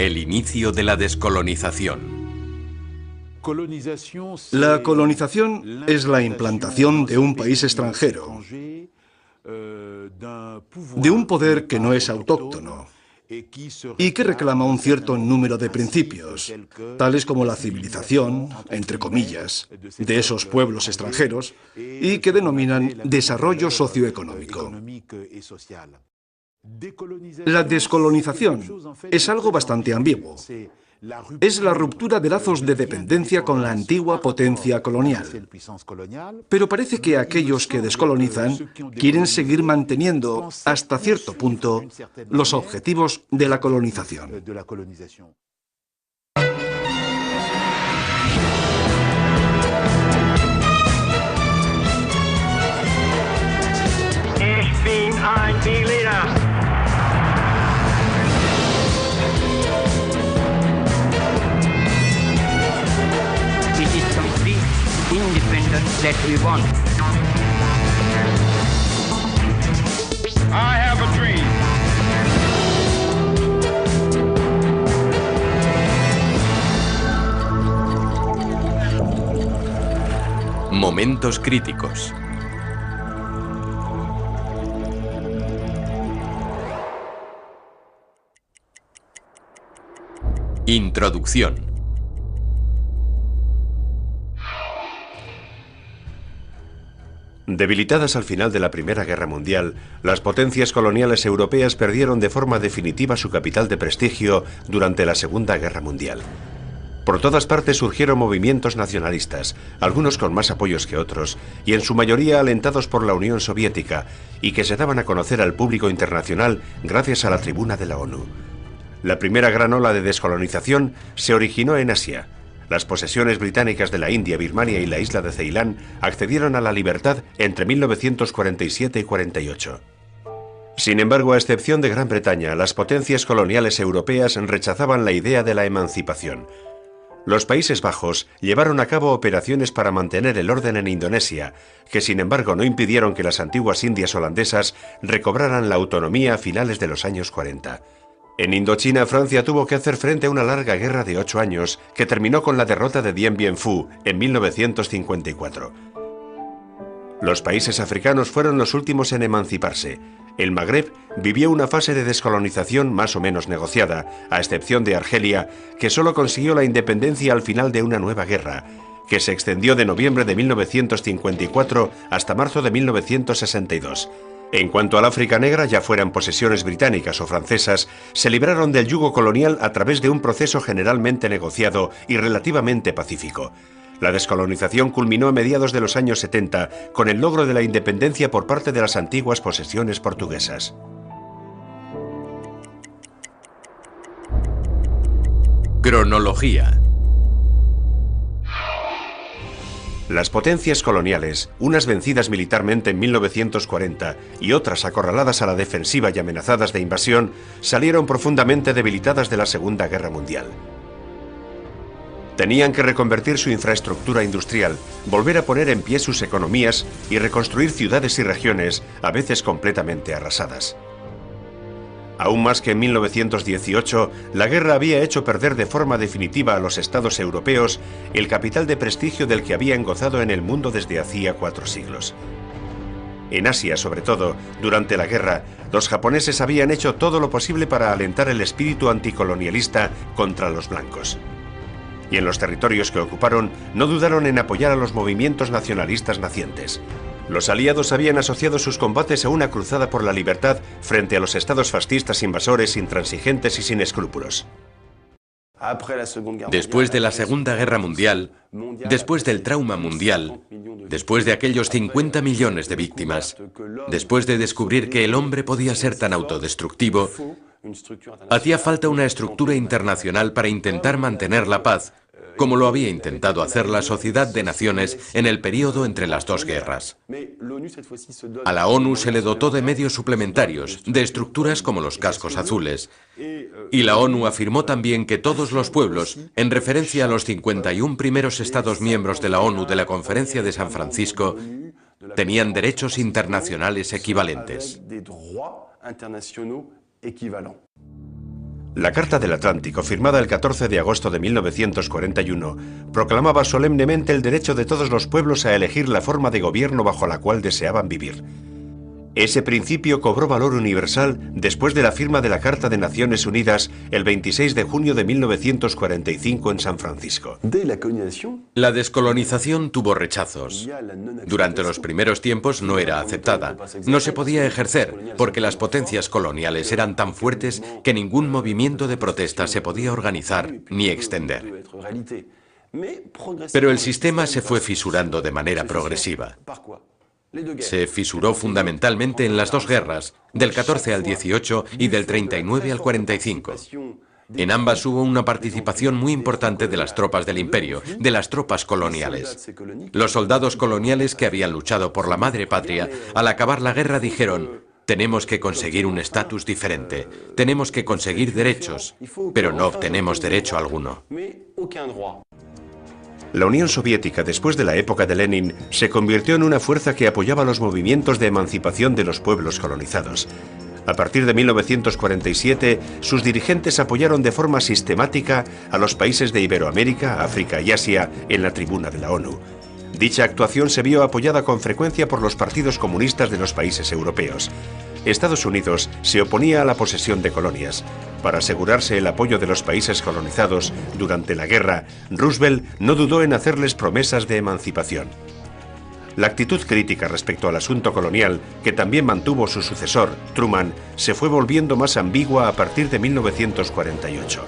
El inicio de la descolonización. La colonización es la implantación de un país extranjero, de un poder que no es autóctono y que reclama un cierto número de principios, tales como la civilización, entre comillas, de esos pueblos extranjeros y que denominan desarrollo socioeconómico. La descolonización es algo bastante ambiguo. Es la ruptura de lazos de dependencia con la antigua potencia colonial. Pero parece que aquellos que descolonizan quieren seguir manteniendo, hasta cierto punto, los objetivos de la colonización. Ich bin ein Berliner. It is complete independence that we want. I have a dream. Momentos críticos. Introducción. Debilitadas al final de la Primera Guerra Mundial, las potencias coloniales europeas perdieron de forma definitiva su capital de prestigio durante la Segunda Guerra Mundial. Por todas partes surgieron movimientos nacionalistas, algunos con más apoyos que otros, y en su mayoría alentados por la Unión Soviética, y que se daban a conocer al público internacional gracias a la tribuna de la ONU. La primera gran ola de descolonización se originó en Asia. Las posesiones británicas de la India, Birmania y la isla de Ceilán accedieron a la libertad entre 1947 y 48. Sin embargo, a excepción de Gran Bretaña, las potencias coloniales europeas rechazaban la idea de la emancipación. Los Países Bajos llevaron a cabo operaciones para mantener el orden en Indonesia, que sin embargo no impidieron que las antiguas Indias holandesas recobraran la autonomía a finales de los años 40. En Indochina, Francia tuvo que hacer frente a una larga guerra de 8 años que terminó con la derrota de Dien Bien Phu en 1954. Los países africanos fueron los últimos en emanciparse. El Magreb vivió una fase de descolonización más o menos negociada, a excepción de Argelia, que solo consiguió la independencia al final de una nueva guerra, que se extendió de noviembre de 1954 hasta marzo de 1962. En cuanto al África Negra, ya fueran posesiones británicas o francesas, se libraron del yugo colonial a través de un proceso generalmente negociado y relativamente pacífico. La descolonización culminó a mediados de los años 70 con el logro de la independencia por parte de las antiguas posesiones portuguesas. Cronología. Las potencias coloniales, unas vencidas militarmente en 1940 y otras acorraladas a la defensiva y amenazadas de invasión, salieron profundamente debilitadas de la Segunda Guerra Mundial. Tenían que reconvertir su infraestructura industrial, volver a poner en pie sus economías y reconstruir ciudades y regiones, a veces completamente arrasadas. Aún más que en 1918, la guerra había hecho perder de forma definitiva a los estados europeos el capital de prestigio del que habían gozado en el mundo desde hacía 4 siglos. En Asia, sobre todo, durante la guerra, los japoneses habían hecho todo lo posible para alentar el espíritu anticolonialista contra los blancos. Y en los territorios que ocuparon, no dudaron en apoyar a los movimientos nacionalistas nacientes. Los aliados habían asociado sus combates a una cruzada por la libertad frente a los estados fascistas invasores, intransigentes y sin escrúpulos. Después de la Segunda Guerra Mundial, después del trauma mundial, después de aquellos 50 millones de víctimas, después de descubrir que el hombre podía ser tan autodestructivo, hacía falta una estructura internacional para intentar mantener la paz, como lo había intentado hacer la Sociedad de Naciones en el período entre las 2 guerras. A la ONU se le dotó de medios suplementarios, de estructuras como los cascos azules, y la ONU afirmó también que todos los pueblos, en referencia a los 51 primeros Estados miembros de la ONU de la Conferencia de San Francisco, tenían derechos internacionales equivalentes. La Carta del Atlántico, firmada el 14 de agosto de 1941, proclamaba solemnemente el derecho de todos los pueblos a elegir la forma de gobierno bajo la cual deseaban vivir. Ese principio cobró valor universal después de la firma de la Carta de Naciones Unidas el 26 de junio de 1945 en San Francisco. La descolonización tuvo rechazos. Durante los primeros tiempos no era aceptada. No se podía ejercer porque las potencias coloniales eran tan fuertes que ningún movimiento de protesta se podía organizar ni extender. Pero el sistema se fue fisurando de manera progresiva. Se fisuró fundamentalmente en las dos guerras, del 14 al 18 y del 39 al 45. En ambas hubo una participación muy importante de las tropas del imperio, de las tropas coloniales. Los soldados coloniales que habían luchado por la madre patria, al acabar la guerra dijeron: tenemos que conseguir un estatus diferente, tenemos que conseguir derechos, pero no obtenemos derecho alguno. La Unión Soviética, después de la época de Lenin, se convirtió en una fuerza que apoyaba los movimientos de emancipación de los pueblos colonizados. A partir de 1947, sus dirigentes apoyaron de forma sistemática a los países de Iberoamérica, África y Asia en la tribuna de la ONU. Dicha actuación se vio apoyada con frecuencia por los partidos comunistas de los países europeos. Estados Unidos se oponía a la posesión de colonias. Para asegurarse el apoyo de los países colonizados durante la guerra, Roosevelt no dudó en hacerles promesas de emancipación. La actitud crítica respecto al asunto colonial, que también mantuvo su sucesor, Truman, se fue volviendo más ambigua a partir de 1948.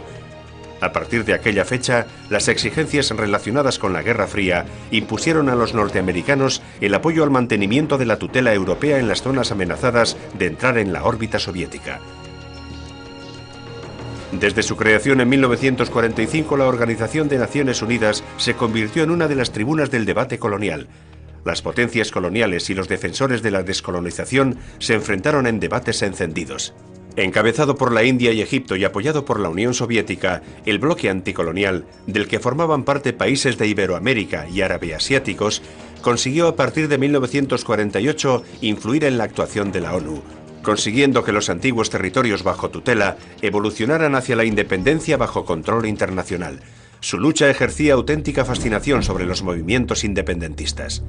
A partir de aquella fecha, las exigencias relacionadas con la Guerra Fría impusieron a los norteamericanos el apoyo al mantenimiento de la tutela europea en las zonas amenazadas de entrar en la órbita soviética. Desde su creación en 1945, la Organización de Naciones Unidas se convirtió en una de las tribunas del debate colonial. Las potencias coloniales y los defensores de la descolonización se enfrentaron en debates encendidos. Encabezado por la India y Egipto y apoyado por la Unión Soviética, el bloque anticolonial, del que formaban parte países de Iberoamérica y árabe-asiáticos, consiguió a partir de 1948 influir en la actuación de la ONU, consiguiendo que los antiguos territorios bajo tutela evolucionaran hacia la independencia bajo control internacional. Su lucha ejercía auténtica fascinación sobre los movimientos independentistas.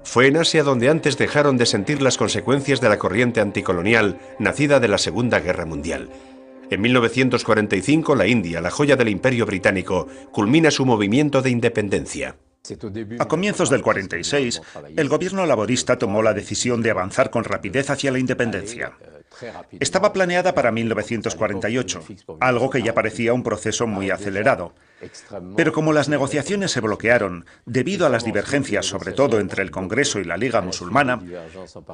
Fue en Asia donde antes dejaron de sentir las consecuencias de la corriente anticolonial nacida de la Segunda Guerra Mundial. En 1945, la India, la joya del Imperio Británico, culmina su movimiento de independencia. A comienzos del 46, el gobierno laborista tomó la decisión de avanzar con rapidez hacia la independencia. Estaba planeada para 1948, algo que ya parecía un proceso muy acelerado. Pero como las negociaciones se bloquearon debido a las divergencias, sobre todo entre el Congreso y la Liga Musulmana,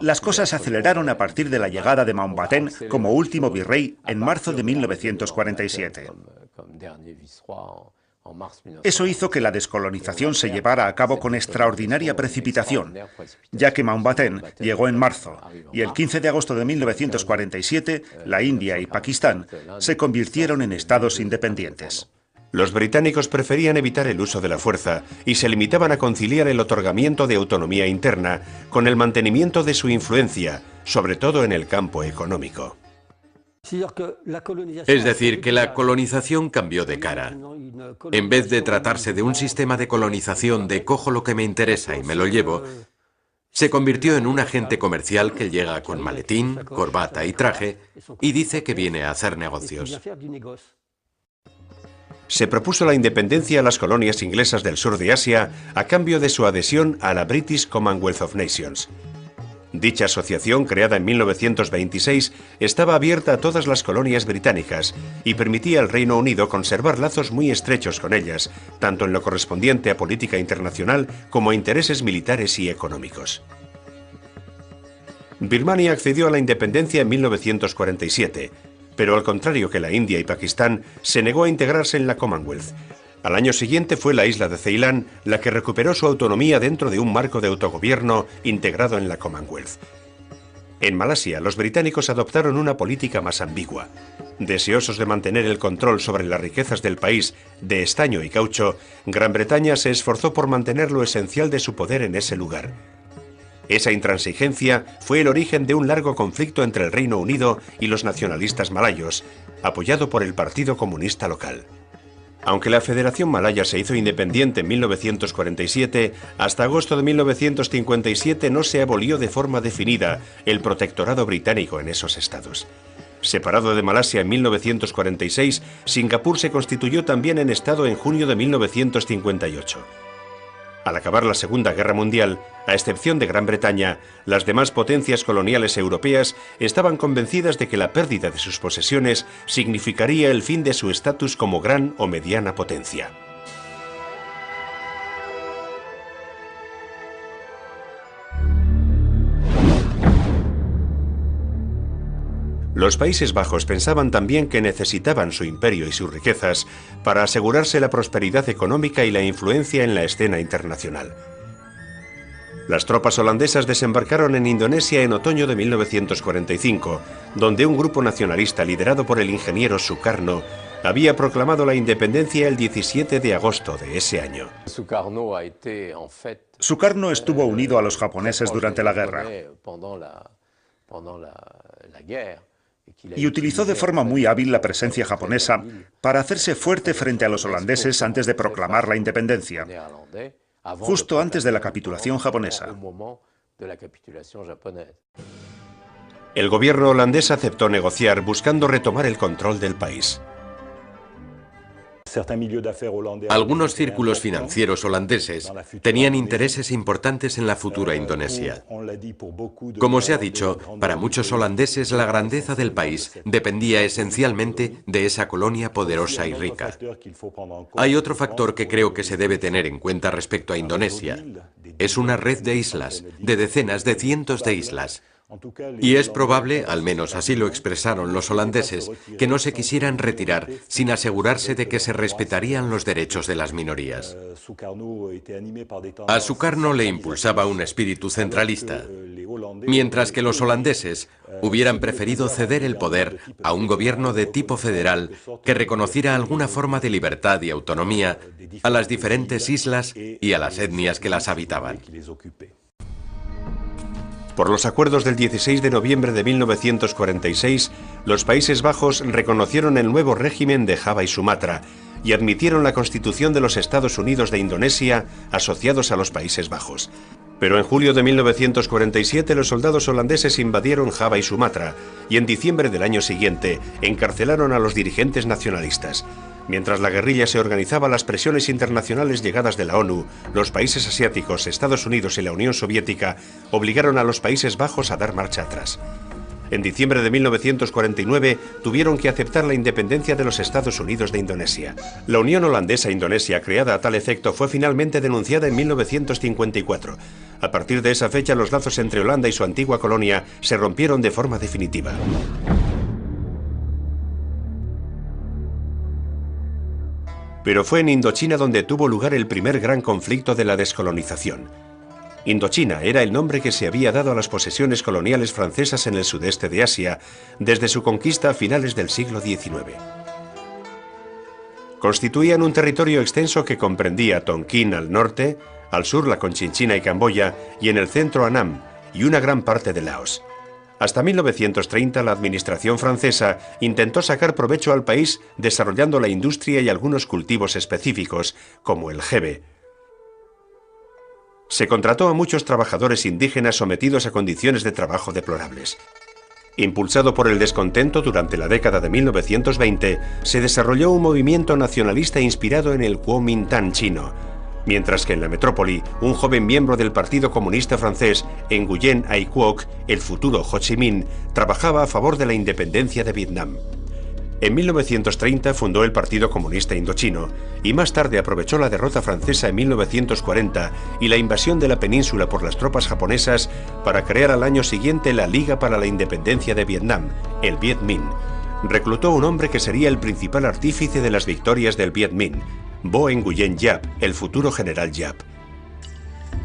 las cosas se aceleraron a partir de la llegada de Mountbatten como último virrey en marzo de 1947. Eso hizo que la descolonización se llevara a cabo con extraordinaria precipitación, ya que Mountbatten llegó en marzo y el 15 de agosto de 1947 la India y Pakistán se convirtieron en estados independientes. Los británicos preferían evitar el uso de la fuerza y se limitaban a conciliar el otorgamiento de autonomía interna con el mantenimiento de su influencia, sobre todo en el campo económico. Es decir, que la colonización cambió de cara. En vez de tratarse de un sistema de colonización de cojo lo que me interesa y me lo llevo, se convirtió en un agente comercial que llega con maletín, corbata y traje y dice que viene a hacer negocios. Se propuso la independencia a las colonias inglesas del sur de Asia a cambio de su adhesión a la British Commonwealth of Nations. Dicha asociación, creada en 1926, estaba abierta a todas las colonias británicas y permitía al Reino Unido conservar lazos muy estrechos con ellas, tanto en lo correspondiente a política internacional como a intereses militares y económicos. Birmania accedió a la independencia en 1947, pero al contrario que la India y Pakistán, se negó a integrarse en la Commonwealth. Al año siguiente fue la isla de Ceilán la que recuperó su autonomía dentro de un marco de autogobierno integrado en la Commonwealth. En Malasia, los británicos adoptaron una política más ambigua. Deseosos de mantener el control sobre las riquezas del país de estaño y caucho, Gran Bretaña se esforzó por mantener lo esencial de su poder en ese lugar. Esa intransigencia fue el origen de un largo conflicto entre el Reino Unido y los nacionalistas malayos, apoyado por el Partido Comunista local. Aunque la Federación Malaya se hizo independiente en 1947, hasta agosto de 1957 no se abolió de forma definida el protectorado británico en esos estados. Separado de Malasia en 1946, Singapur se constituyó también en estado en junio de 1958. Al acabar la Segunda Guerra Mundial, a excepción de Gran Bretaña, las demás potencias coloniales europeas estaban convencidas de que la pérdida de sus posesiones significaría el fin de su estatus como gran o mediana potencia. Los Países Bajos pensaban también que necesitaban su imperio y sus riquezas para asegurarse la prosperidad económica y la influencia en la escena internacional. Las tropas holandesas desembarcaron en Indonesia en otoño de 1945, donde un grupo nacionalista liderado por el ingeniero Sukarno había proclamado la independencia el 17 de agosto de ese año. Sukarno estuvo unido a los japoneses durante la guerra y utilizó de forma muy hábil la presencia japonesa para hacerse fuerte frente a los holandeses antes de proclamar la independencia, justo antes de la capitulación japonesa. El gobierno holandés aceptó negociar buscando retomar el control del país. Algunos círculos financieros holandeses tenían intereses importantes en la futura Indonesia. Como se ha dicho, para muchos holandeses la grandeza del país dependía esencialmente de esa colonia poderosa y rica. Hay otro factor que creo que se debe tener en cuenta respecto a Indonesia. Es una red de islas, de decenas de cientos de islas. Y es probable, al menos así lo expresaron los holandeses, que no se quisieran retirar sin asegurarse de que se respetarían los derechos de las minorías. A Sukarno le impulsaba un espíritu centralista, mientras que los holandeses hubieran preferido ceder el poder a un gobierno de tipo federal que reconociera alguna forma de libertad y autonomía a las diferentes islas y a las etnias que las habitaban. Por los acuerdos del 16 de noviembre de 1946, los Países Bajos reconocieron el nuevo régimen de Java y Sumatra y admitieron la constitución de los Estados Unidos de Indonesia asociados a los Países Bajos. Pero en julio de 1947 los soldados holandeses invadieron Java y Sumatra y en diciembre del año siguiente encarcelaron a los dirigentes nacionalistas. Mientras la guerrilla se organizaba, las presiones internacionales llegadas de la ONU, los países asiáticos, Estados Unidos y la Unión Soviética obligaron a los Países Bajos a dar marcha atrás. En diciembre de 1949 tuvieron que aceptar la independencia de los Estados Unidos de Indonesia. La Unión Holandesa-Indonesia, creada a tal efecto, fue finalmente denunciada en 1954. A partir de esa fecha, los lazos entre Holanda y su antigua colonia se rompieron de forma definitiva. Pero fue en Indochina donde tuvo lugar el primer gran conflicto de la descolonización. Indochina era el nombre que se había dado a las posesiones coloniales francesas en el sudeste de Asia desde su conquista a finales del siglo XIX. Constituían un territorio extenso que comprendía Tonkin al norte, al sur la Conchinchina y Camboya y en el centro Annam y una gran parte de Laos. Hasta 1930 la administración francesa intentó sacar provecho al país desarrollando la industria y algunos cultivos específicos, como el jebe. Se contrató a muchos trabajadores indígenas sometidos a condiciones de trabajo deplorables. Impulsado por el descontento durante la década de 1920, se desarrolló un movimiento nacionalista inspirado en el Kuomintang chino, mientras que en la metrópoli, un joven miembro del Partido Comunista francés, Nguyen Ai Quoc, el futuro Ho Chi Minh, trabajaba a favor de la independencia de Vietnam. En 1930 fundó el Partido Comunista Indochino y más tarde aprovechó la derrota francesa en 1940 y la invasión de la península por las tropas japonesas para crear al año siguiente la Liga para la Independencia de Vietnam, el Viet Minh. Reclutó un hombre que sería el principal artífice de las victorias del Viet Minh, Vo Nguyen Giap, el futuro general Giap.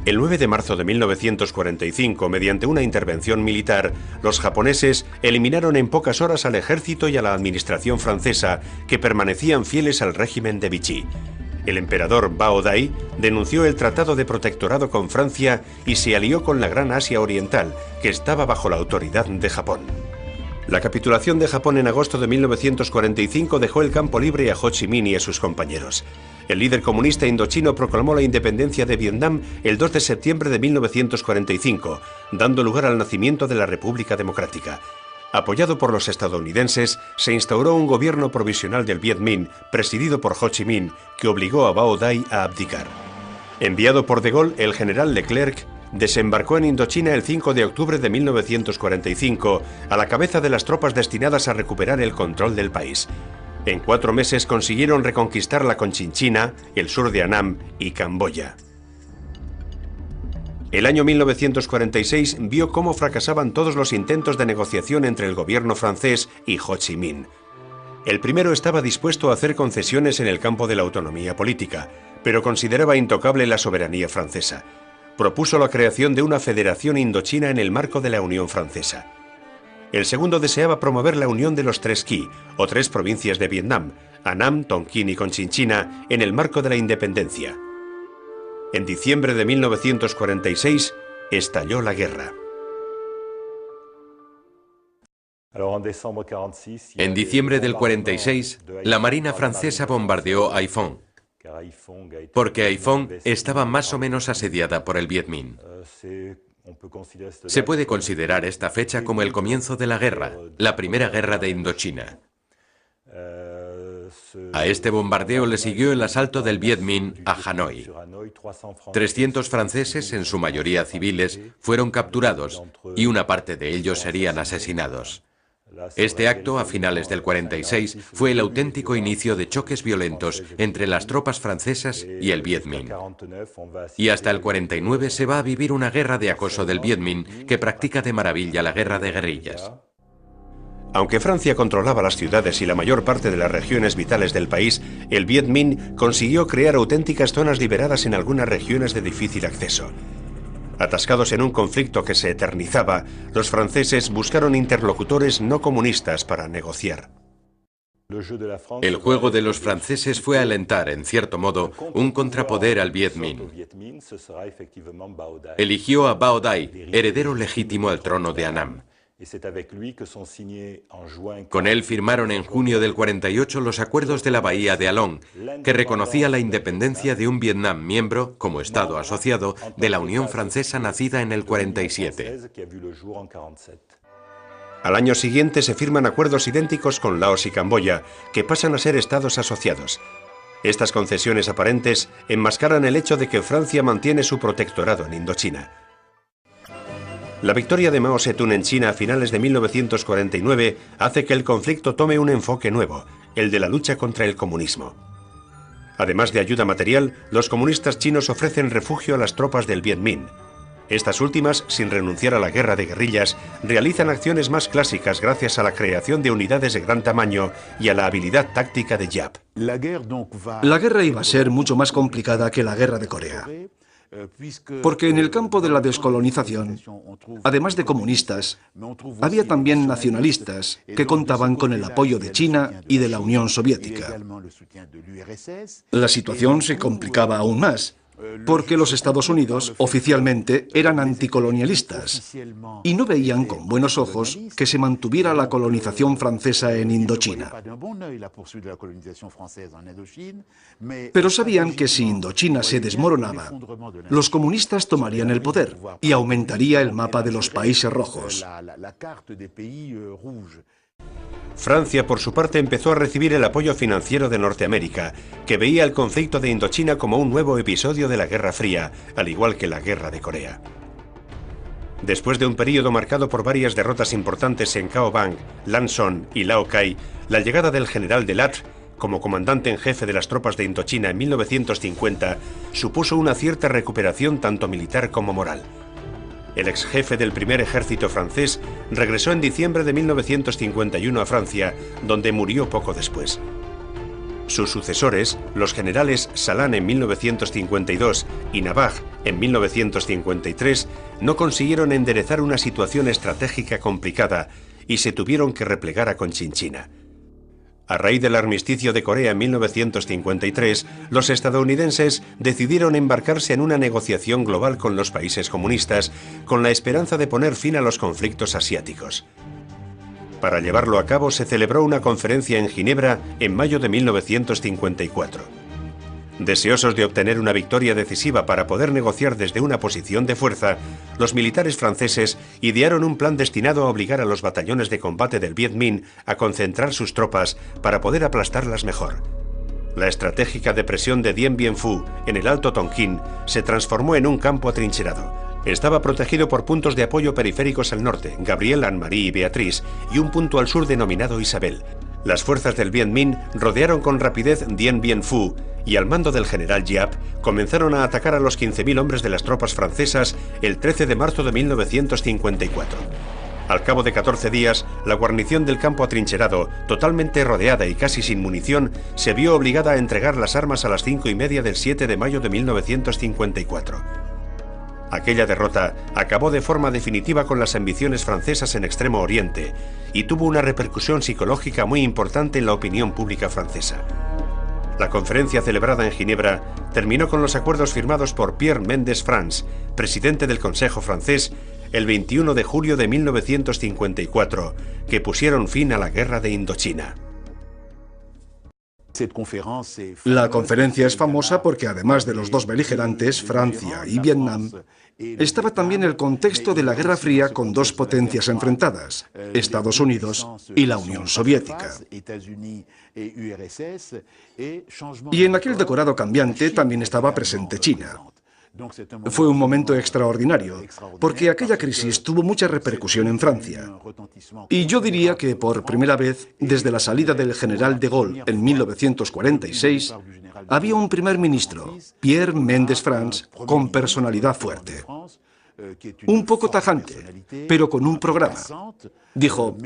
El 9 de marzo de 1945, mediante una intervención militar, los japoneses eliminaron en pocas horas al ejército y a la administración francesa, que permanecían fieles al régimen de Vichy. El emperador Bao Dai denunció el Tratado de Protectorado con Francia y se alió con la Gran Asia Oriental, que estaba bajo la autoridad de Japón. La capitulación de Japón en agosto de 1945 dejó el campo libre a Ho Chi Minh y a sus compañeros. El líder comunista indochino proclamó la independencia de Vietnam el 2 de septiembre de 1945, dando lugar al nacimiento de la República Democrática. Apoyado por los estadounidenses, se instauró un gobierno provisional del Viet Minh, presidido por Ho Chi Minh, que obligó a Bao Dai a abdicar. Enviado por de Gaulle, el general Leclerc desembarcó en Indochina el 5 de octubre de 1945, a la cabeza de las tropas destinadas a recuperar el control del país. En 4 meses consiguieron reconquistar la Conchinchina, el sur de Annam y Camboya. El año 1946 vio cómo fracasaban todos los intentos de negociación entre el gobierno francés y Ho Chi Minh. El primero estaba dispuesto a hacer concesiones en el campo de la autonomía política, pero consideraba intocable la soberanía francesa. Propuso la creación de una federación indochina en el marco de la Unión Francesa. El segundo deseaba promover la unión de los 3 Qui, o 3 provincias de Vietnam, Annam, Tonkin y Conchinchina, en el marco de la independencia. En diciembre de 1946 estalló la guerra. En diciembre del 46, la Marina francesa bombardeó Haiphong, porque Haiphong estaba más o menos asediada por el Viet Minh. Se puede considerar esta fecha como el comienzo de la guerra, la primera guerra de Indochina. A este bombardeo le siguió el asalto del Viet Minh a Hanoi. 300 franceses, en su mayoría civiles, fueron capturados y una parte de ellos serían asesinados. Este acto, a finales del 46, fue el auténtico inicio de choques violentos entre las tropas francesas y el Viet Minh. Y hasta el 49 se va a vivir una guerra de acoso del Viet Minh que practica de maravilla la guerra de guerrillas. Aunque Francia controlaba las ciudades y la mayor parte de las regiones vitales del país, el Viet Minh consiguió crear auténticas zonas liberadas en algunas regiones de difícil acceso. Atascados en un conflicto que se eternizaba, los franceses buscaron interlocutores no comunistas para negociar. El juego de los franceses fue alentar, en cierto modo, un contrapoder al Viet Minh. Eligió a Bao Dai, heredero legítimo al trono de Annam. Con él firmaron en junio del 48 los acuerdos de la Bahía de Along, que reconocía la independencia de un Vietnam miembro, como Estado asociado, de la Unión Francesa nacida en el 47. Al año siguiente se firman acuerdos idénticos con Laos y Camboya, que pasan a ser estados asociados. Estas concesiones aparentes enmascaran el hecho de que Francia mantiene su protectorado en Indochina. La victoria de Mao Zedong en China a finales de 1949 hace que el conflicto tome un enfoque nuevo, el de la lucha contra el comunismo. Además de ayuda material, los comunistas chinos ofrecen refugio a las tropas del Viet Minh. Estas últimas, sin renunciar a la guerra de guerrillas, realizan acciones más clásicas gracias a la creación de unidades de gran tamaño y a la habilidad táctica de Giap. La guerra iba a ser mucho más complicada que la guerra de Corea. Porque en el campo de la descolonización, además de comunistas, había también nacionalistas que contaban con el apoyo de China y de la Unión Soviética. La situación se complicaba aún más, porque los Estados Unidos oficialmente eran anticolonialistas y no veían con buenos ojos que se mantuviera la colonización francesa en Indochina. Pero sabían que si Indochina se desmoronaba, los comunistas tomarían el poder y aumentaría el mapa de los países rojos. Francia, por su parte, empezó a recibir el apoyo financiero de Norteamérica, que veía el conflicto de Indochina como un nuevo episodio de la Guerra Fría, al igual que la Guerra de Corea. Después de un periodo marcado por varias derrotas importantes en Cao Bang, Lan Son y Lao Cai, la llegada del general de Lattre como comandante en jefe de las tropas de Indochina en 1950 supuso una cierta recuperación tanto militar como moral. El ex jefe del primer ejército francés regresó en diciembre de 1951 a Francia, donde murió poco después. Sus sucesores, los generales Salan en 1952 y Navag en 1953, no consiguieron enderezar una situación estratégica complicada y se tuvieron que replegar a Conchinchina. A raíz del armisticio de Corea en 1953, los estadounidenses decidieron embarcarse en una negociación global con los países comunistas, con la esperanza de poner fin a los conflictos asiáticos. Para llevarlo a cabo se celebró una conferencia en Ginebra en mayo de 1954. Deseosos de obtener una victoria decisiva para poder negociar desde una posición de fuerza, los militares franceses idearon un plan destinado a obligar a los batallones de combate del Viet Minh a concentrar sus tropas para poder aplastarlas mejor. La estratégica depresión de Dien Bien Phu, en el Alto Tonkin, se transformó en un campo atrincherado. Estaba protegido por puntos de apoyo periféricos al norte, Gabriel, Anne-Marie y Beatriz, y un punto al sur denominado Isabel. Las fuerzas del Viet Minh rodearon con rapidez Dien Bien Phu y al mando del general Giap comenzaron a atacar a los 15.000 hombres de las tropas francesas el 13 de marzo de 1954. Al cabo de 14 días, la guarnición del campo atrincherado, totalmente rodeada y casi sin munición, se vio obligada a entregar las armas a las 5:30 del 7 de mayo de 1954. Aquella derrota acabó de forma definitiva con las ambiciones francesas en Extremo Oriente y tuvo una repercusión psicológica muy importante en la opinión pública francesa. La conferencia celebrada en Ginebra terminó con los acuerdos firmados por Pierre Mendès France, presidente del Consejo francés, el 21 de julio de 1954, que pusieron fin a la guerra de Indochina. La conferencia es famosa porque además de los dos beligerantes, Francia y Vietnam, estaba también el contexto de la Guerra Fría con dos potencias enfrentadas, Estados Unidos y la Unión Soviética. Y en aquel decorado cambiante también estaba presente China. Fue un momento extraordinario, porque aquella crisis tuvo mucha repercusión en Francia. Y yo diría que por primera vez, desde la salida del general de Gaulle en 1946, había un primer ministro, Pierre Mendès France, con personalidad fuerte. Un poco tajante, pero con un programa. Dijo,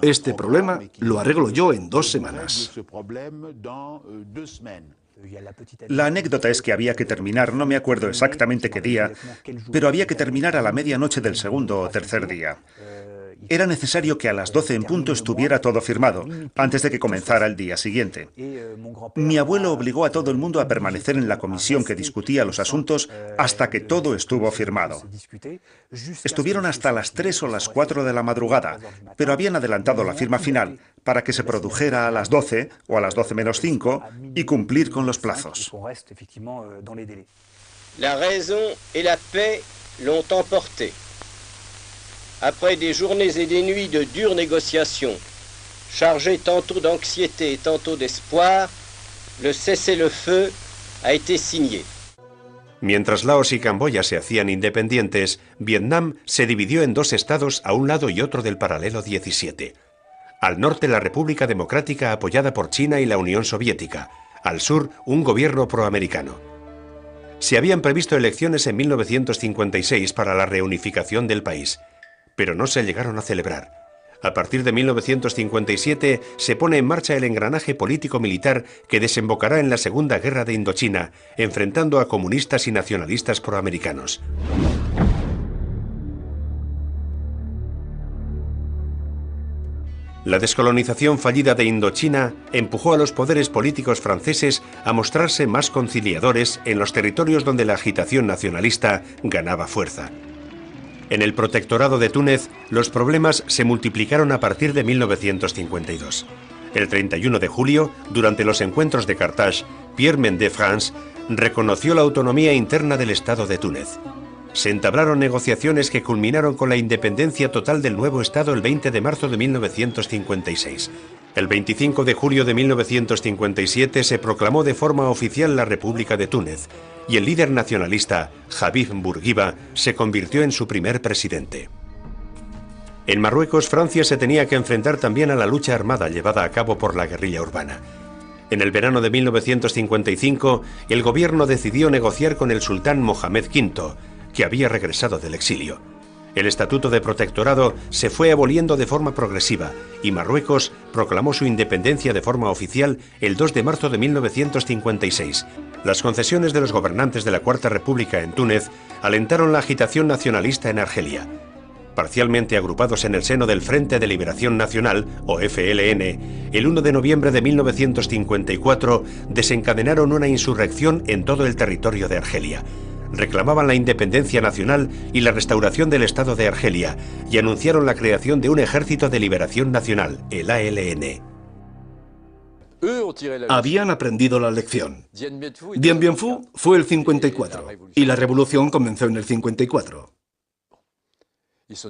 este problema lo arreglo yo en 2 semanas. La anécdota es que había que terminar, no me acuerdo exactamente qué día, pero había que terminar a la medianoche del segundo o tercer día. Era necesario que a las 12 en punto estuviera todo firmado, antes de que comenzara el día siguiente. Mi abuelo obligó a todo el mundo a permanecer en la comisión que discutía los asuntos hasta que todo estuvo firmado. Estuvieron hasta las 3 o las 4 de la madrugada, pero habían adelantado la firma final para que se produjera a las 12 o a las 12 menos 5 y cumplir con los plazos. La raison et la paix l'ont emporté. Après des journées et des nuits de dures négociations, chargées tantôt d'anxiété et tantôt d'espoir, le cessez-le-feu a été signé. Mientras Laos y Camboya se hacían independientes, Vietnam se dividió en 2 estados a un lado y otro del paralelo 17. Al norte la República Democrática apoyada por China y la Unión Soviética, al sur un gobierno proamericano. Se habían previsto elecciones en 1956 para la reunificación del país, pero no se llegaron a celebrar. A partir de 1957 se pone en marcha el engranaje político-militar que desembocará en la Segunda Guerra de Indochina, enfrentando a comunistas y nacionalistas proamericanos. La descolonización fallida de Indochina empujó a los poderes políticos franceses a mostrarse más conciliadores en los territorios donde la agitación nacionalista ganaba fuerza. En el protectorado de Túnez, los problemas se multiplicaron a partir de 1952. El 31 de julio, durante los encuentros de Carthage, Pierre Mendès France reconoció la autonomía interna del Estado de Túnez. Se entablaron negociaciones que culminaron con la independencia total del nuevo Estado el 20 de marzo de 1956. El 25 de julio de 1957 se proclamó de forma oficial la República de Túnez, y el líder nacionalista, Habib Bourguiba, se convirtió en su primer presidente. En Marruecos, Francia se tenía que enfrentar también a la lucha armada llevada a cabo por la guerrilla urbana. En el verano de 1955, el gobierno decidió negociar con el sultán Mohamed V, que había regresado del exilio. El Estatuto de Protectorado se fue aboliendo de forma progresiva y Marruecos proclamó su independencia de forma oficial el 2 de marzo de 1956. Las concesiones de los gobernantes de la Cuarta República en Túnez alentaron la agitación nacionalista en Argelia. Parcialmente agrupados en el seno del Frente de Liberación Nacional, o FLN, el 1 de noviembre de 1954 desencadenaron una insurrección en todo el territorio de Argelia. Reclamaban la independencia nacional y la restauración del Estado de Argelia y anunciaron la creación de un Ejército de Liberación Nacional, el ALN. Habían aprendido la lección. Dien Bien Phu fue el 54 y la revolución comenzó en el 54.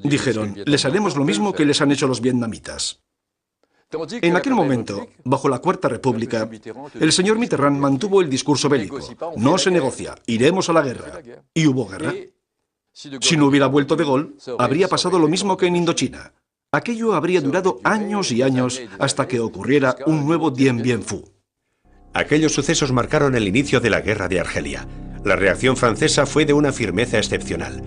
Dijeron, les haremos lo mismo que les han hecho los vietnamitas. En aquel momento, bajo la Cuarta República, el señor Mitterrand mantuvo el discurso bélico. No se negocia, iremos a la guerra. Y hubo guerra. Si no hubiera vuelto de Gaulle, habría pasado lo mismo que en Indochina. Aquello habría durado años y años hasta que ocurriera un nuevo Dien Bien Phu. Aquellos sucesos marcaron el inicio de la Guerra de Argelia. La reacción francesa fue de una firmeza excepcional.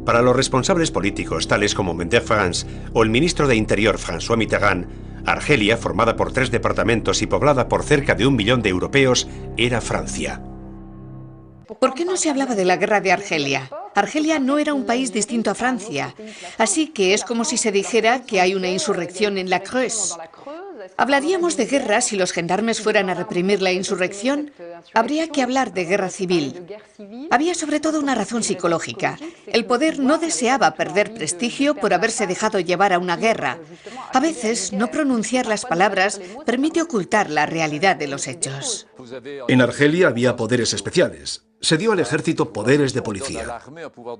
Para los responsables políticos, tales como Mendes France o el ministro de Interior François Mitterrand, Argelia, formada por 3 departamentos y poblada por cerca de 1 millón de europeos, era Francia. ¿Por qué no se hablaba de la guerra de Argelia? Argelia no era un país distinto a Francia, así que es como si se dijera que hay una insurrección en la Creuse. ¿Hablaríamos de guerra si los gendarmes fueran a reprimir la insurrección? Habría que hablar de guerra civil. Había sobre todo una razón psicológica. El poder no deseaba perder prestigio por haberse dejado llevar a una guerra. A veces, no pronunciar las palabras permite ocultar la realidad de los hechos. En Argelia había poderes especiales. Se dio al ejército poderes de policía.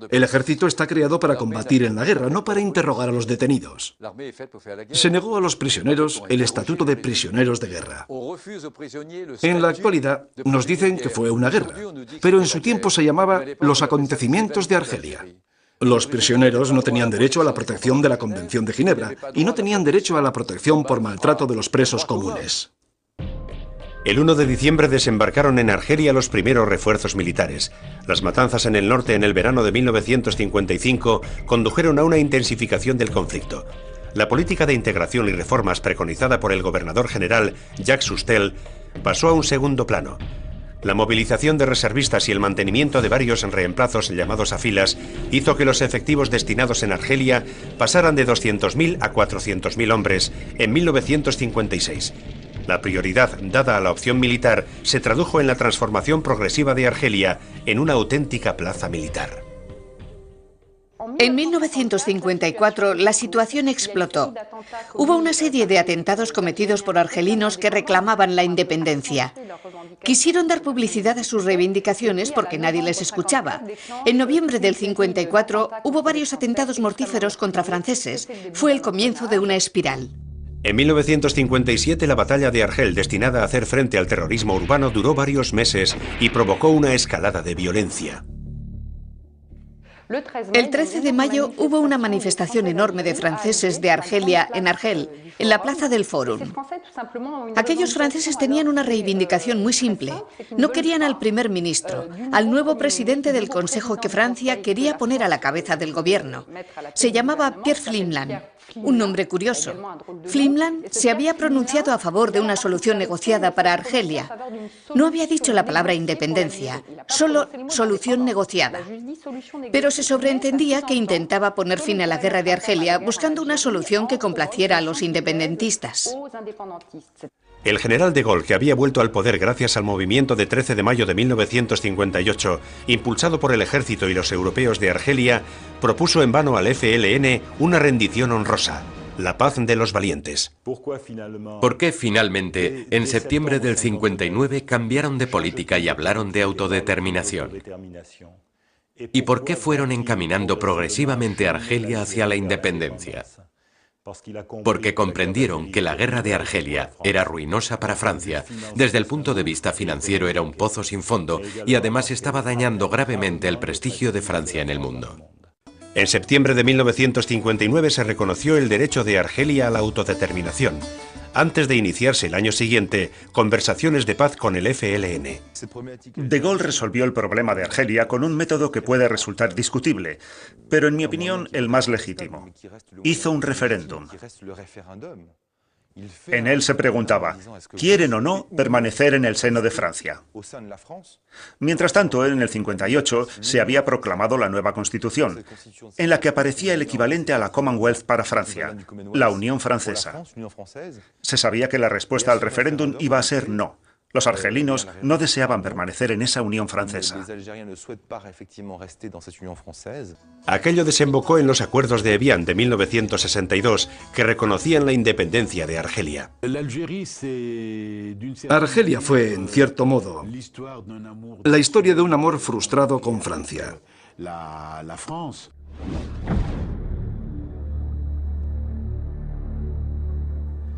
El ejército está creado para combatir en la guerra, no para interrogar a los detenidos. Se negó a los prisioneros el estatuto de prisioneros de guerra. En la actualidad nos dicen que fue una guerra, pero en su tiempo se llamaba los acontecimientos de Argelia. Los prisioneros no tenían derecho a la protección de la Convención de Ginebra y no tenían derecho a la protección por maltrato de los presos comunes. El 1 de diciembre desembarcaron en Argelia los primeros refuerzos militares. Las matanzas en el norte en el verano de 1955 condujeron a una intensificación del conflicto. La política de integración y reformas preconizada por el gobernador general Jacques Soustelle pasó a un segundo plano. La movilización de reservistas y el mantenimiento de varios reemplazos llamados a filas hizo que los efectivos destinados en Argelia pasaran de 200.000 a 400.000 hombres en 1956. La prioridad dada a la opción militar se tradujo en la transformación progresiva de Argelia en una auténtica plaza militar. En 1954 la situación explotó. Hubo una serie de atentados cometidos por argelinos que reclamaban la independencia. Quisieron dar publicidad a sus reivindicaciones porque nadie les escuchaba. En noviembre del 54 hubo varios atentados mortíferos contra franceses. Fue el comienzo de una espiral. En 1957 la batalla de Argel, destinada a hacer frente al terrorismo urbano, duró varios meses y provocó una escalada de violencia. El 13 de mayo hubo una manifestación enorme de franceses de Argelia en Argel, en la plaza del Fórum. Aquellos franceses tenían una reivindicación muy simple. No querían al primer ministro, al nuevo presidente del Consejo que Francia quería poner a la cabeza del gobierno. Se llamaba Pierre Pflimlin. Un nombre curioso. Pflimlin se había pronunciado a favor de una solución negociada para Argelia. No había dicho la palabra independencia, solo solución negociada. Pero se sobreentendía que intentaba poner fin a la guerra de Argelia buscando una solución que complaciera a los independentistas. El general de Gaulle, que había vuelto al poder gracias al movimiento de 13 de mayo de 1958, impulsado por el ejército y los europeos de Argelia, propuso en vano al FLN una rendición honrosa, la paz de los valientes. ¿Por qué finalmente, en septiembre del 59, cambiaron de política y hablaron de autodeterminación? ¿Y por qué fueron encaminando progresivamente a Argelia hacia la independencia? Porque comprendieron que la guerra de Argelia era ruinosa para Francia. Desde el punto de vista financiero era un pozo sin fondo y además estaba dañando gravemente el prestigio de Francia en el mundo. En septiembre de 1959 se reconoció el derecho de Argelia a la autodeterminación. Antes de iniciarse el año siguiente, conversaciones de paz con el FLN. De Gaulle resolvió el problema de Argelia con un método que puede resultar discutible, pero en mi opinión el más legítimo. Hizo un referéndum. En él se preguntaba, ¿quieren o no permanecer en el seno de Francia? Mientras tanto, en el 58 se había proclamado la nueva Constitución, en la que aparecía el equivalente a la Commonwealth para Francia, la Unión Francesa. Se sabía que la respuesta al referéndum iba a ser no. Los argelinos no deseaban permanecer en esa Unión Francesa. Aquello desembocó en los acuerdos de Evian de 1962, que reconocían la independencia de Argelia. Argelia fue, en cierto modo, la historia de un amor frustrado con Francia.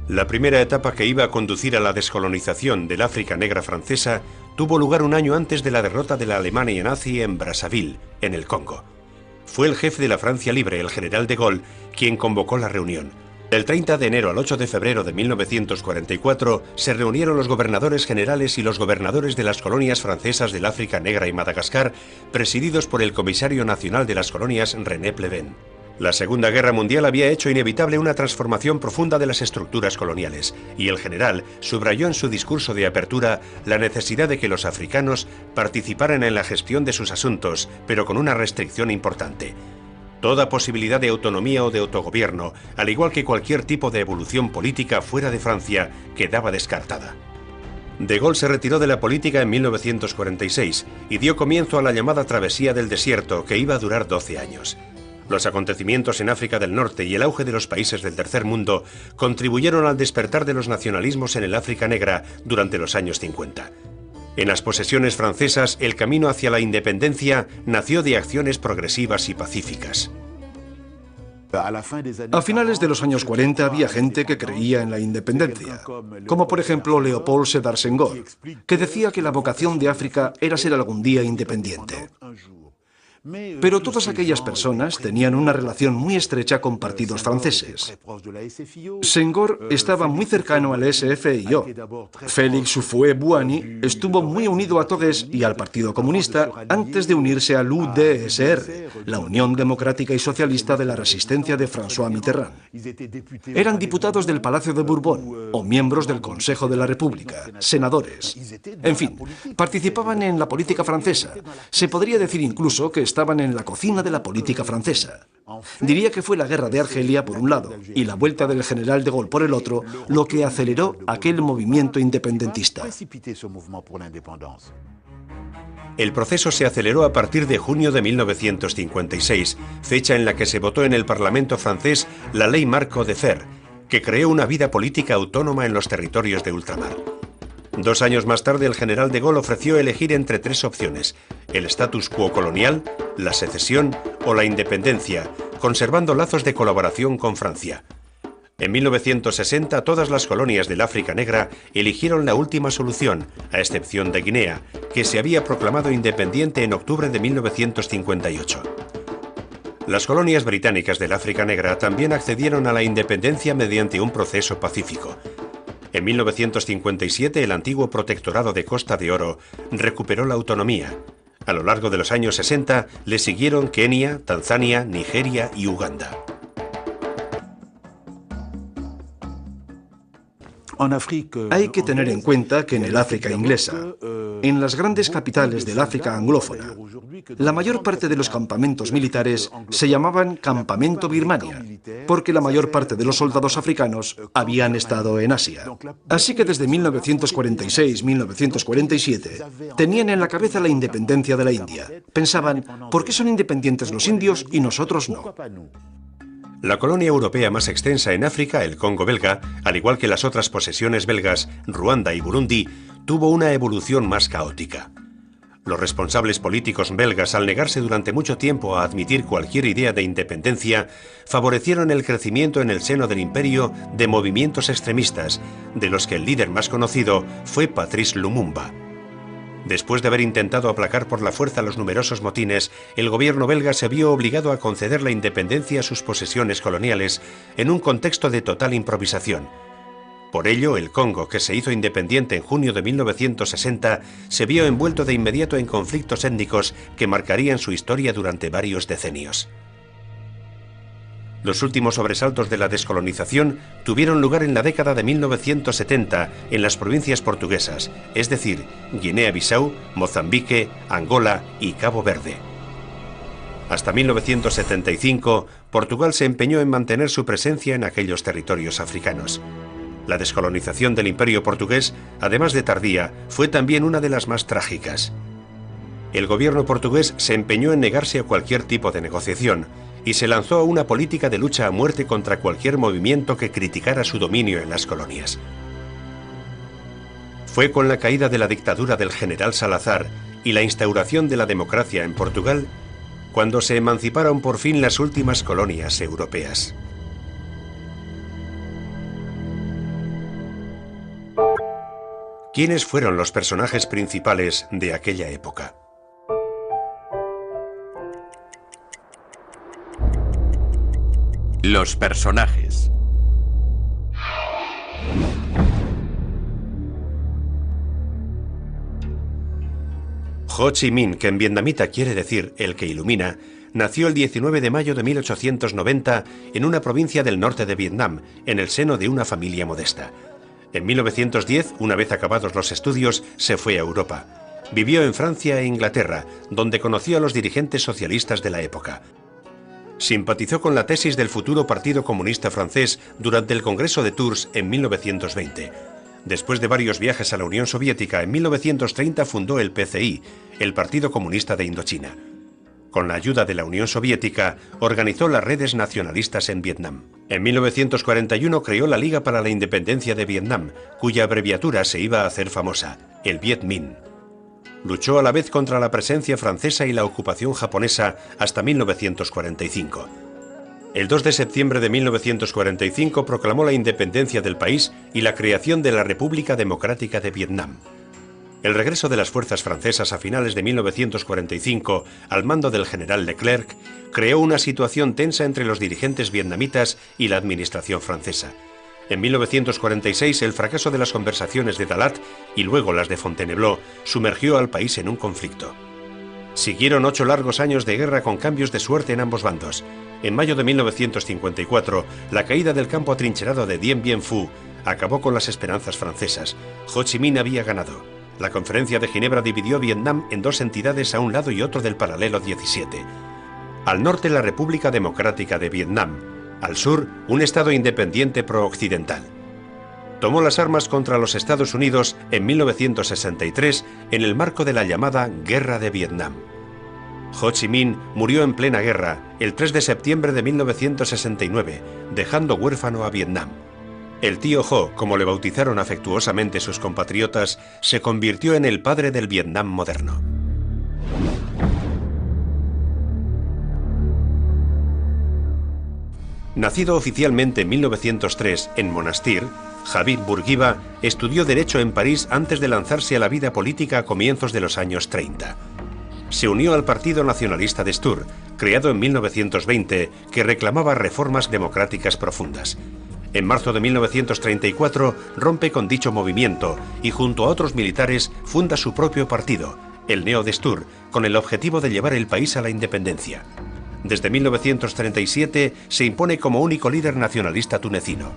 La primera etapa que iba a conducir a la descolonización del África negra francesa tuvo lugar un año antes de la derrota de la Alemania nazi en Brazzaville, en el Congo. Fue el jefe de la Francia Libre, el general de Gaulle, quien convocó la reunión. Del 30 de enero al 8 de febrero de 1944 se reunieron los gobernadores generales y los gobernadores de las colonias francesas del África Negra y Madagascar, presididos por el comisario nacional de las colonias, René Pleven. La Segunda Guerra Mundial había hecho inevitable una transformación profunda de las estructuras coloniales, y el general subrayó en su discurso de apertura la necesidad de que los africanos participaran en la gestión de sus asuntos, pero con una restricción importante. Toda posibilidad de autonomía o de autogobierno, al igual que cualquier tipo de evolución política fuera de Francia, quedaba descartada. De Gaulle se retiró de la política en 1946 y dio comienzo a la llamada Travesía del Desierto, que iba a durar 12 años. Los acontecimientos en África del Norte y el auge de los países del tercer mundo contribuyeron al despertar de los nacionalismos en el África Negra durante los años 50. En las posesiones francesas, el camino hacia la independencia nació de acciones progresivas y pacíficas. A finales de los años 40 había gente que creía en la independencia, como por ejemplo Léopold Sédar Senghor, que decía que la vocación de África era ser algún día independiente. Pero todas aquellas personas tenían una relación muy estrecha con partidos franceses. Senghor estaba muy cercano al SFIO. Félix Houphouët-Boigny estuvo muy unido a Todes y al Partido Comunista antes de unirse al UDSR, la Unión Democrática y Socialista de la Resistencia de François Mitterrand. Eran diputados del Palacio de Borbón o miembros del Consejo de la República, senadores. En fin, participaban en la política francesa. Se podría decir incluso que estaban en la cocina de la política francesa. Diría que fue la guerra de Argelia por un lado y la vuelta del general de Gaulle por el otro lo que aceleró aquel movimiento independentista. El proceso se aceleró a partir de junio de 1956, fecha en la que se votó en el Parlamento francés la Ley Marco de Fer, que creó una vida política autónoma en los territorios de ultramar. 2 años más tarde, el general de Gaulle ofreció elegir entre 3 opciones: el status quo colonial, la secesión o la independencia, conservando lazos de colaboración con Francia. En 1960, todas las colonias del África Negra eligieron la última solución, a excepción de Guinea, que se había proclamado independiente en octubre de 1958. Las colonias británicas del África Negra también accedieron a la independencia mediante un proceso pacífico. En 1957, el antiguo protectorado de Costa de Oro recuperó la autonomía. A lo largo de los años 60 le siguieron Kenia, Tanzania, Nigeria y Uganda. Hay que tener en cuenta que en el África inglesa, en las grandes capitales del África anglófona, la mayor parte de los campamentos militares se llamaban Campamento Birmania, porque la mayor parte de los soldados africanos habían estado en Asia. Así que desde 1946-1947 tenían en la cabeza la independencia de la India. Pensaban, ¿por qué son independientes los indios y nosotros no? La colonia europea más extensa en África, el Congo belga, al igual que las otras posesiones belgas, Ruanda y Burundi, tuvo una evolución más caótica. Los responsables políticos belgas, al negarse durante mucho tiempo a admitir cualquier idea de independencia, favorecieron el crecimiento en el seno del imperio de movimientos extremistas, de los que el líder más conocido fue Patrice Lumumba. Después de haber intentado aplacar por la fuerza los numerosos motines, el gobierno belga se vio obligado a conceder la independencia a sus posesiones coloniales en un contexto de total improvisación. Por ello, el Congo, que se hizo independiente en junio de 1960, se vio envuelto de inmediato en conflictos étnicos que marcarían su historia durante varios decenios. Los últimos sobresaltos de la descolonización tuvieron lugar en la década de 1970 en las provincias portuguesas, es decir, Guinea-Bissau, Mozambique, Angola y Cabo Verde. Hasta 1975, Portugal se empeñó en mantener su presencia en aquellos territorios africanos. La descolonización del Imperio portugués, además de tardía, fue también una de las más trágicas. El gobierno portugués se empeñó en negarse a cualquier tipo de negociación y se lanzó a una política de lucha a muerte contra cualquier movimiento que criticara su dominio en las colonias. Fue con la caída de la dictadura del general Salazar y la instauración de la democracia en Portugal cuando se emanciparon por fin las últimas colonias europeas. ¿Quiénes fueron los personajes principales de aquella época? Los personajes. Ho Chi Minh, que en vietnamita quiere decir el que ilumina, nació el 19 de mayo de 1890 en una provincia del norte de Vietnam, en el seno de una familia modesta. En 1910, una vez acabados los estudios, se fue a Europa. Vivió en Francia e Inglaterra, donde conoció a los dirigentes socialistas de la época. Simpatizó con la tesis del futuro Partido Comunista Francés durante el Congreso de Tours en 1920. Después de varios viajes a la Unión Soviética, en 1930 fundó el PCI, el Partido Comunista de Indochina. Con la ayuda de la Unión Soviética, organizó las redes nacionalistas en Vietnam. En 1941 creó la Liga para la Independencia de Vietnam, cuya abreviatura se iba a hacer famosa, el Viet Minh. Luchó a la vez contra la presencia francesa y la ocupación japonesa hasta 1945. El 2 de septiembre de 1945 proclamó la independencia del país y la creación de la República Democrática de Vietnam. El regreso de las fuerzas francesas a finales de 1945, al mando del general Leclerc, creó una situación tensa entre los dirigentes vietnamitas y la administración francesa. En 1946, el fracaso de las conversaciones de Dalat y luego las de Fontainebleau sumergió al país en un conflicto. Siguieron 8 largos años de guerra con cambios de suerte en ambos bandos. En mayo de 1954, la caída del campo atrincherado de Dien Bien Phu acabó con las esperanzas francesas. Ho Chi Minh había ganado. La Conferencia de Ginebra dividió Vietnam en 2 entidades a un lado y otro del paralelo 17. Al norte, la República Democrática de Vietnam. Al sur, un estado independiente pro-occidental. Tomó las armas contra los Estados Unidos en 1963 en el marco de la llamada Guerra de Vietnam. Ho Chi Minh murió en plena guerra el 3 de septiembre de 1969, dejando huérfano a Vietnam. El tío Ho, como le bautizaron afectuosamente sus compatriotas, se convirtió en el padre del Vietnam moderno. Nacido oficialmente en 1903 en Monastir, Habib Bourguiba estudió Derecho en París antes de lanzarse a la vida política a comienzos de los años 30. Se unió al Partido Nacionalista de Stur, creado en 1920, que reclamaba reformas democráticas profundas. En marzo de 1934 rompe con dicho movimiento y junto a otros militares funda su propio partido, el Neo de Stur, con el objetivo de llevar el país a la independencia. Desde 1937 se impone como único líder nacionalista tunecino.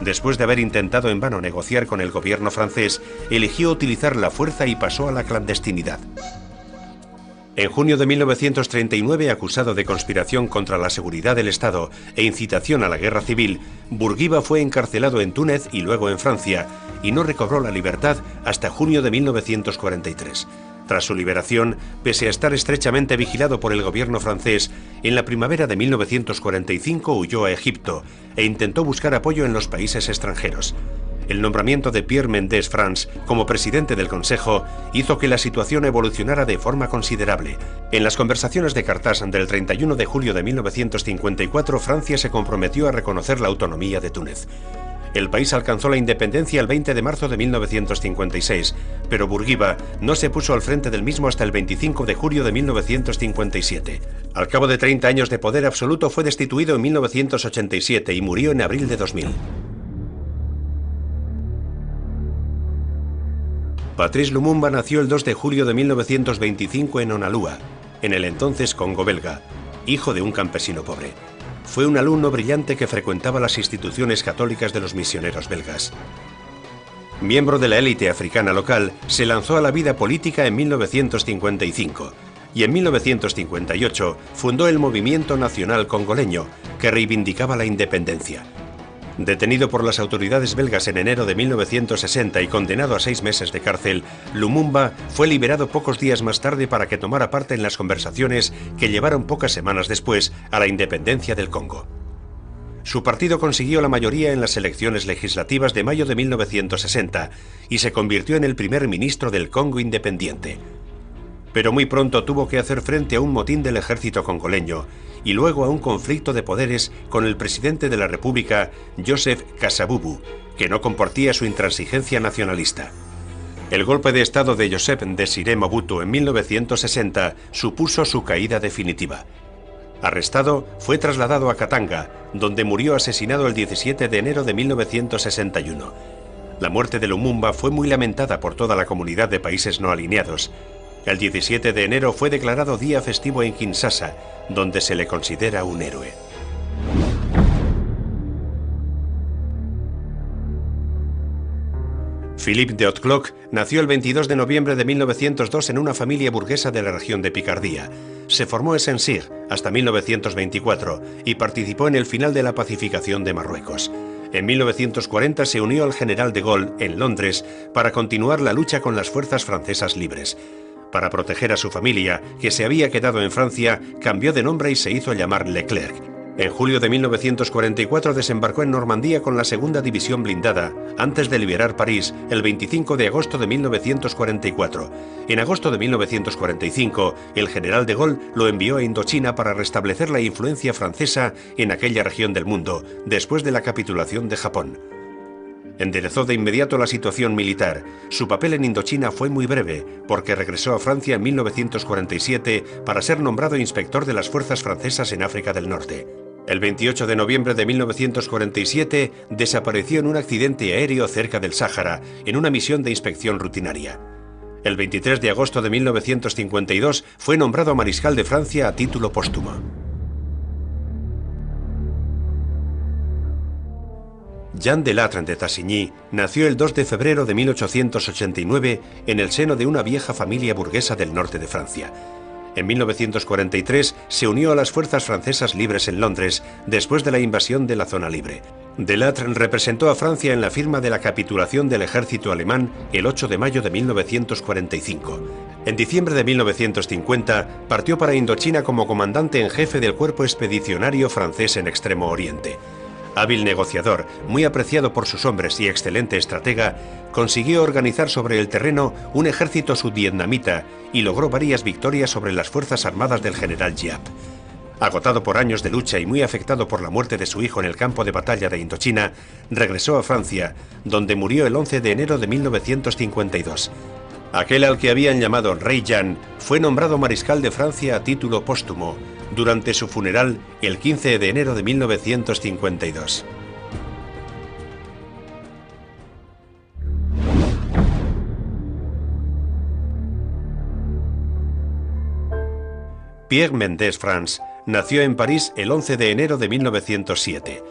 Después de haber intentado en vano negociar con el gobierno francés, eligió utilizar la fuerza y pasó a la clandestinidad. En junio de 1939, acusado de conspiración contra la seguridad del Estado e incitación a la guerra civil, Bourguiba fue encarcelado en Túnez y luego en Francia, y no recobró la libertad hasta junio de 1943. Tras su liberación, pese a estar estrechamente vigilado por el gobierno francés, en la primavera de 1945 huyó a Egipto e intentó buscar apoyo en los países extranjeros. El nombramiento de Pierre Mendès France como presidente del Consejo hizo que la situación evolucionara de forma considerable. En las conversaciones de Carthage del 31 de julio de 1954, Francia se comprometió a reconocer la autonomía de Túnez. El país alcanzó la independencia el 20 de marzo de 1956, pero Bourguiba no se puso al frente del mismo hasta el 25 de julio de 1957. Al cabo de 30 años de poder absoluto fue destituido en 1987 y murió en abril de 2000. Patrice Lumumba nació el 2 de julio de 1925 en Onalua, en el entonces Congo belga, hijo de un campesino pobre. fue un alumno brillante que frecuentaba las instituciones católicas de los misioneros belgas. Miembro de la élite africana local, se lanzó a la vida política en 1955 y en 1958 fundó el Movimiento Nacional Congoleño, que reivindicaba la independencia. Detenido por las autoridades belgas en enero de 1960 y condenado a 6 meses de cárcel, Lumumba fue liberado pocos días más tarde para que tomara parte en las conversaciones que llevaron pocas semanas después a la independencia del Congo. Su partido consiguió la mayoría en las elecciones legislativas de mayo de 1960 y se convirtió en el primer ministro del Congo independiente. Pero muy pronto tuvo que hacer frente a un motín del ejército congoleño y luego a un conflicto de poderes con el presidente de la República, Joseph Kasavubu, que no compartía su intransigencia nacionalista. El golpe de estado de Joseph Désiré Mobutu en 1960 supuso su caída definitiva. Arrestado, fue trasladado a Katanga, donde murió asesinado el 17 de enero de 1961. La muerte de Lumumba fue muy lamentada por toda la comunidad de países no alineados. El 17 de enero fue declarado día festivo en Kinshasa, donde se le considera un héroe. Philippe de Hautecloque nació el 22 de noviembre de 1902 en una familia burguesa de la región de Picardía. Se formó en Saint-Cyr hasta 1924 y participó en el final de la pacificación de Marruecos. En 1940 se unió al general de Gaulle en Londres para continuar la lucha con las fuerzas francesas libres. Para proteger a su familia, que se había quedado en Francia, cambió de nombre y se hizo llamar Leclerc. En julio de 1944 desembarcó en Normandía con la segunda división blindada, antes de liberar París el 25 de agosto de 1944. En agosto de 1945, el general de Gaulle lo envió a Indochina para restablecer la influencia francesa en aquella región del mundo, después de la capitulación de Japón. Enderezó de inmediato la situación militar. Su papel en Indochina fue muy breve, porque regresó a Francia en 1947 para ser nombrado inspector de las fuerzas francesas en África del Norte. El 28 de noviembre de 1947 desapareció en un accidente aéreo cerca del Sáhara, en una misión de inspección rutinaria. El 23 de agosto de 1952 fue nombrado mariscal de Francia a título póstumo. Jean Delattre de Tassigny nació el 2 de febrero de 1889 en el seno de una vieja familia burguesa del norte de Francia. En 1943 se unió a las fuerzas francesas libres en Londres después de la invasión de la zona libre. Delattre representó a Francia en la firma de la capitulación del ejército alemán el 8 de mayo de 1945. En diciembre de 1950 partió para Indochina como comandante en jefe del cuerpo expedicionario francés en Extremo Oriente. Hábil negociador, muy apreciado por sus hombres y excelente estratega, consiguió organizar sobre el terreno un ejército sudvietnamita y logró varias victorias sobre las fuerzas armadas del general Giap. Agotado por años de lucha y muy afectado por la muerte de su hijo en el campo de batalla de Indochina, regresó a Francia, donde murió el 11 de enero de 1952. Aquel al que habían llamado Rey Jean fue nombrado mariscal de Francia a título póstumo durante su funeral el 15 de enero de 1952. Pierre Mendès France nació en París el 11 de enero de 1907.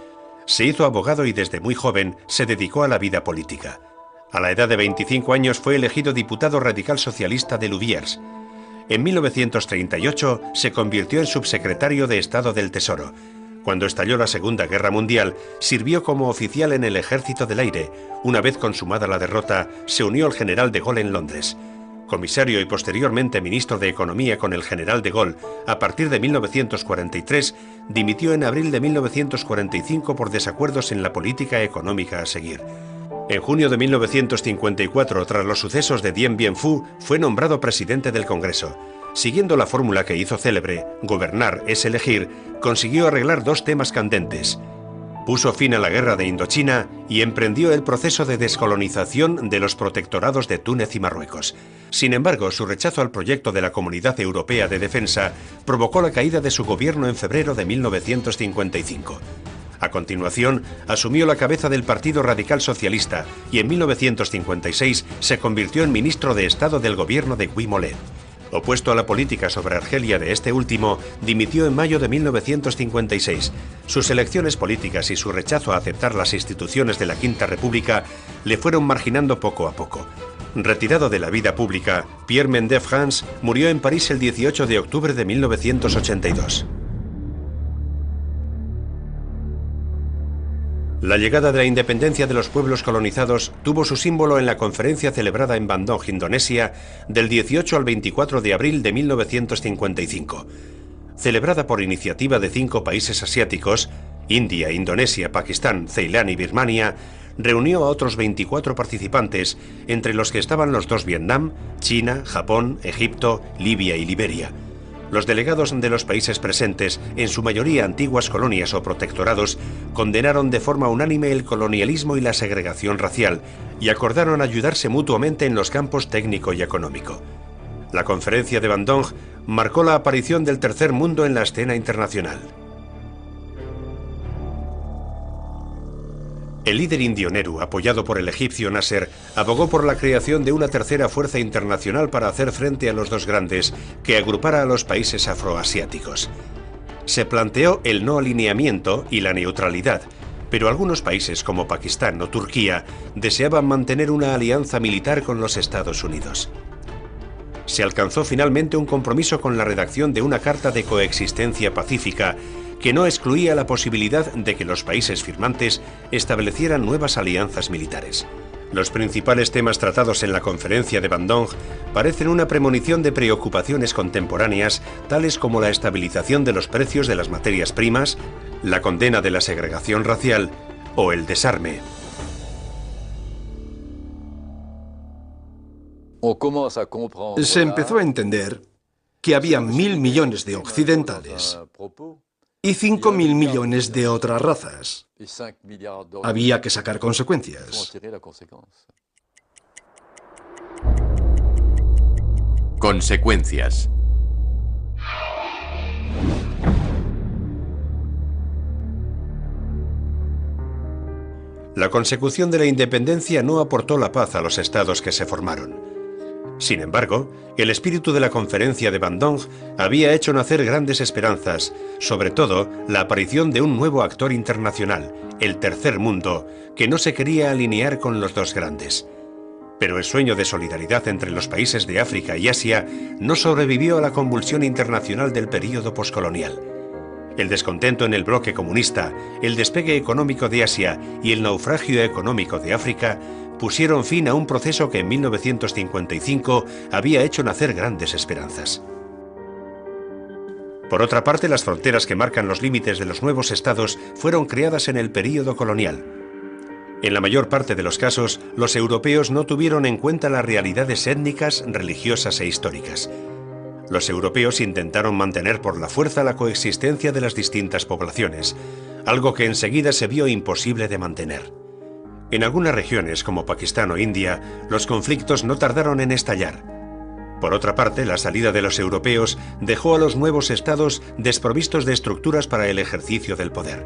Se hizo abogado y desde muy joven se dedicó a la vida política. A la edad de 25 años fue elegido diputado radical socialista de Louviers. En 1938 se convirtió en subsecretario de Estado del Tesoro. Cuando estalló la Segunda Guerra Mundial, sirvió como oficial en el Ejército del Aire. Una vez consumada la derrota, se unió al general de Gaulle en Londres. Comisario y posteriormente ministro de Economía con el general de Gaulle, a partir de 1943, dimitió en abril de 1945 por desacuerdos en la política económica a seguir. En junio de 1954, tras los sucesos de Dien Bien Phu, fue nombrado presidente del Congreso. Siguiendo la fórmula que hizo célebre, gobernar es elegir, consiguió arreglar dos temas candentes. Puso fin a la guerra de Indochina y emprendió el proceso de descolonización de los protectorados de Túnez y Marruecos. Sin embargo, su rechazo al proyecto de la Comunidad Europea de Defensa provocó la caída de su gobierno en febrero de 1955. A continuación, asumió la cabeza del Partido Radical Socialista y en 1956 se convirtió en ministro de Estado del gobierno de Guy Mollet. Opuesto a la política sobre Argelia de este último, dimitió en mayo de 1956. Sus elecciones políticas y su rechazo a aceptar las instituciones de la Quinta República le fueron marginando poco a poco. Retirado de la vida pública, Pierre Mendès France murió en París el 18 de octubre de 1982. La llegada de la independencia de los pueblos colonizados tuvo su símbolo en la conferencia celebrada en Bandung, Indonesia, del 18 al 24 de abril de 1955. Celebrada por iniciativa de 5 países asiáticos, India, Indonesia, Pakistán, Ceilán y Birmania, reunió a otros 24 participantes, entre los que estaban los 2 Vietnam, China, Japón, Egipto, Libia y Liberia. Los delegados de los países presentes, en su mayoría antiguas colonias o protectorados, condenaron de forma unánime el colonialismo y la segregación racial y acordaron ayudarse mutuamente en los campos técnico y económico. La conferencia de Bandung marcó la aparición del tercer mundo en la escena internacional. El líder indio Nehru, apoyado por el egipcio Nasser, abogó por la creación de una tercera fuerza internacional para hacer frente a los 2 grandes, que agrupara a los países afroasiáticos. Se planteó el no alineamiento y la neutralidad, pero algunos países como Pakistán o Turquía deseaban mantener una alianza militar con los Estados Unidos. Se alcanzó finalmente un compromiso con la redacción de una carta de coexistencia pacífica que no excluía la posibilidad de que los países firmantes establecieran nuevas alianzas militares. Los principales temas tratados en la conferencia de Bandung parecen una premonición de preocupaciones contemporáneas, tales como la estabilización de los precios de las materias primas, la condena de la segregación racial o el desarme. Se empezó a entender que había 1.000 millones de occidentales y 5.000 millones de otras razas. Había que sacar consecuencias. Consecuencias. La consecución de la independencia no aportó la paz a los estados que se formaron. Sin embargo, el espíritu de la conferencia de Bandung había hecho nacer grandes esperanzas, sobre todo la aparición de un nuevo actor internacional, el Tercer Mundo, que no se quería alinear con los 2 grandes. Pero el sueño de solidaridad entre los países de África y Asia no sobrevivió a la convulsión internacional del período poscolonial. El descontento en el bloque comunista, el despegue económico de Asia y el naufragio económico de África pusieron fin a un proceso que en 1955 había hecho nacer grandes esperanzas. Por otra parte, las fronteras que marcan los límites de los nuevos estados fueron creadas en el período colonial. En la mayor parte de los casos, los europeos no tuvieron en cuenta las realidades étnicas, religiosas e históricas. Los europeos intentaron mantener por la fuerza la coexistencia de las distintas poblaciones, algo que enseguida se vio imposible de mantener. En algunas regiones, como Pakistán o India, los conflictos no tardaron en estallar. Por otra parte, la salida de los europeos dejó a los nuevos estados desprovistos de estructuras para el ejercicio del poder.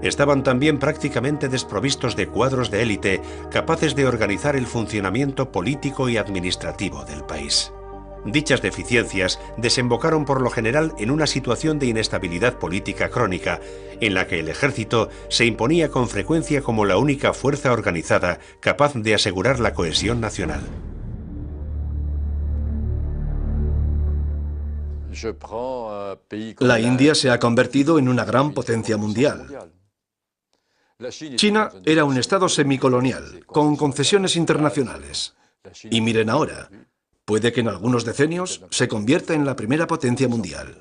Estaban también prácticamente desprovistos de cuadros de élite capaces de organizar el funcionamiento político y administrativo del país. Dichas deficiencias desembocaron por lo general en una situación de inestabilidad política crónica, en la que el ejército se imponía con frecuencia como la única fuerza organizada capaz de asegurar la cohesión nacional. La India se ha convertido en una gran potencia mundial. China era un estado semicolonial, con concesiones internacionales. Y miren ahora. Puede que en algunos decenios se convierta en la primera potencia mundial.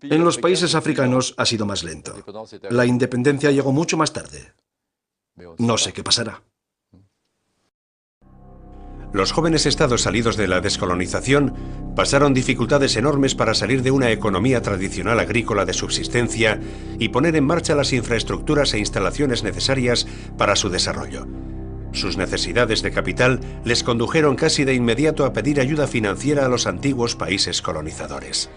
En los países africanos ha sido más lento. La independencia llegó mucho más tarde. No sé qué pasará. Los jóvenes estados salidos de la descolonización pasaron dificultades enormes para salir de una economía tradicional agrícola de subsistencia y poner en marcha las infraestructuras e instalaciones necesarias para su desarrollo. Sus necesidades de capital les condujeron casi de inmediato a pedir ayuda financiera a los antiguos países colonizadores.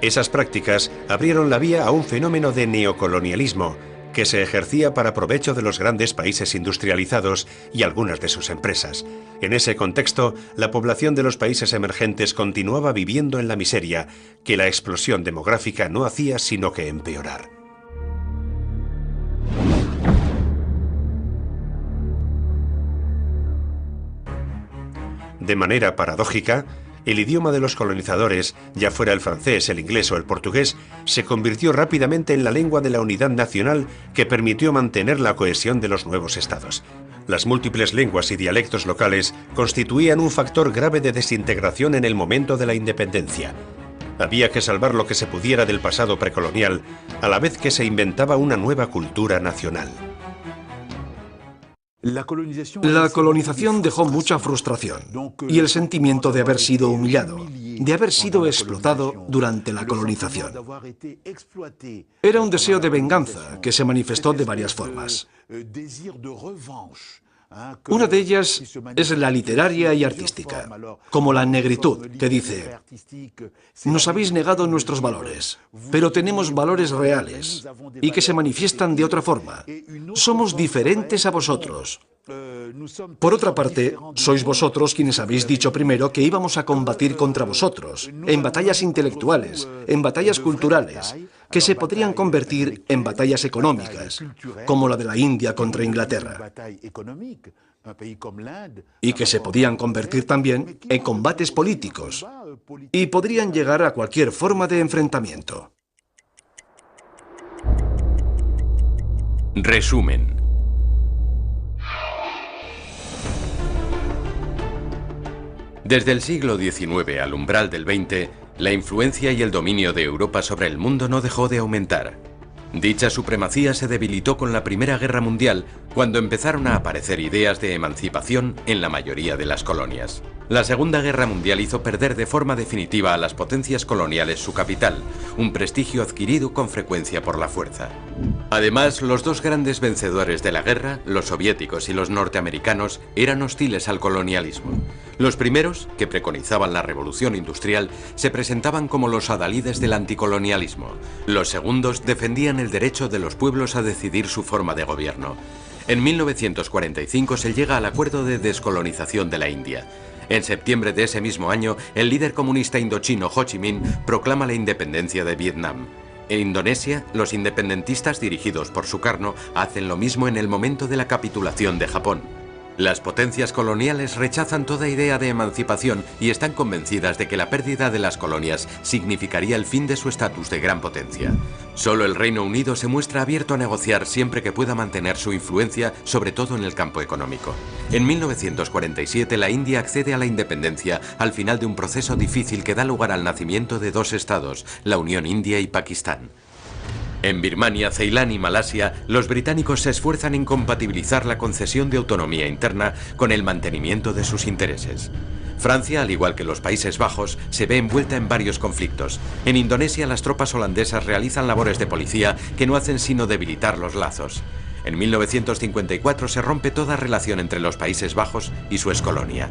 Esas prácticas abrieron la vía a un fenómeno de neocolonialismo que se ejercía para provecho de los grandes países industrializados y algunas de sus empresas. En ese contexto, la población de los países emergentes continuaba viviendo en la miseria, que la explosión demográfica no hacía sino que empeorar. De manera paradójica, el idioma de los colonizadores, ya fuera el francés, el inglés o el portugués, se convirtió rápidamente en la lengua de la unidad nacional que permitió mantener la cohesión de los nuevos estados. Las múltiples lenguas y dialectos locales constituían un factor grave de desintegración en el momento de la independencia. Había que salvar lo que se pudiera del pasado precolonial, a la vez que se inventaba una nueva cultura nacional. La colonización dejó mucha frustración y el sentimiento de haber sido humillado, de haber sido explotado durante la colonización. Era un deseo de venganza que se manifestó de varias formas. Una de ellas es la literaria y artística, como la negritud, que dice: nos habéis negado nuestros valores, pero tenemos valores reales y que se manifiestan de otra forma. Somos diferentes a vosotros. Por otra parte, sois vosotros quienes habéis dicho primero que íbamos a combatir contra vosotros, en batallas intelectuales, en batallas culturales, que se podrían convertir en batallas económicas, como la de la India contra Inglaterra, y que se podían convertir también en combates políticos, y podrían llegar a cualquier forma de enfrentamiento. Resumen. Desde el siglo XIX al umbral del XX, la influencia y el dominio de Europa sobre el mundo no dejó de aumentar. Dicha supremacía se debilitó con la Primera Guerra Mundial, cuando empezaron a aparecer ideas de emancipación en la mayoría de las colonias. La Segunda Guerra Mundial hizo perder de forma definitiva a las potencias coloniales su capital, un prestigio adquirido con frecuencia por la fuerza. Además, los dos grandes vencedores de la guerra, los soviéticos y los norteamericanos, eran hostiles al colonialismo. Los primeros, que preconizaban la revolución industrial, se presentaban como los adalides del anticolonialismo. Los segundos defendían el derecho de los pueblos a decidir su forma de gobierno. En 1945 se llega al Acuerdo de Descolonización de la India. En septiembre de ese mismo año, el líder comunista indochino Ho Chi Minh proclama la independencia de Vietnam. En Indonesia, los independentistas dirigidos por Sukarno hacen lo mismo en el momento de la capitulación de Japón. Las potencias coloniales rechazan toda idea de emancipación y están convencidas de que la pérdida de las colonias significaría el fin de su estatus de gran potencia. Solo el Reino Unido se muestra abierto a negociar siempre que pueda mantener su influencia, sobre todo en el campo económico. En 1947 la India accede a la independencia al final de un proceso difícil que da lugar al nacimiento de dos estados, la Unión India y Pakistán. En Birmania, Ceilán y Malasia, los británicos se esfuerzan en compatibilizar la concesión de autonomía interna con el mantenimiento de sus intereses. Francia, al igual que los Países Bajos, se ve envuelta en varios conflictos. En Indonesia, las tropas holandesas realizan labores de policía que no hacen sino debilitar los lazos. En 1954 se rompe toda relación entre los Países Bajos y su excolonia.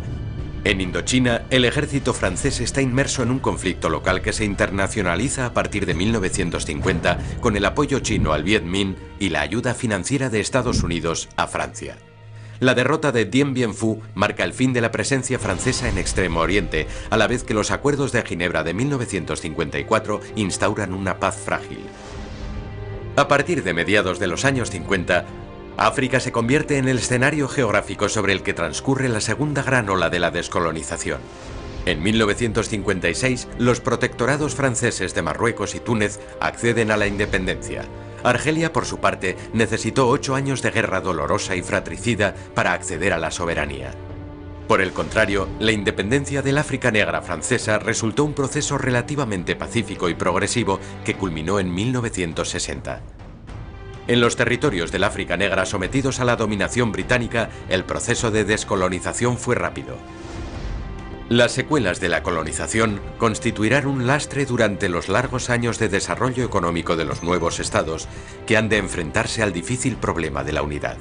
En Indochina, el ejército francés está inmerso en un conflicto local que se internacionaliza a partir de 1950 con el apoyo chino al Viet Minh y la ayuda financiera de Estados Unidos a Francia. La derrota de Dien Bien Phu marca el fin de la presencia francesa en Extremo Oriente, a la vez que los acuerdos de Ginebra de 1954 instauran una paz frágil. A partir de mediados de los años 50, África se convierte en el escenario geográfico sobre el que transcurre la segunda gran ola de la descolonización. En 1956, los protectorados franceses de Marruecos y Túnez acceden a la independencia. Argelia, por su parte, necesitó 8 años de guerra dolorosa y fratricida para acceder a la soberanía. Por el contrario, la independencia del África negra francesa resultó un proceso relativamente pacífico y progresivo que culminó en 1960. En los territorios del África negra sometidos a la dominación británica, el proceso de descolonización fue rápido. Las secuelas de la colonización constituirán un lastre durante los largos años de desarrollo económico de los nuevos estados que han de enfrentarse al difícil problema de la unidad.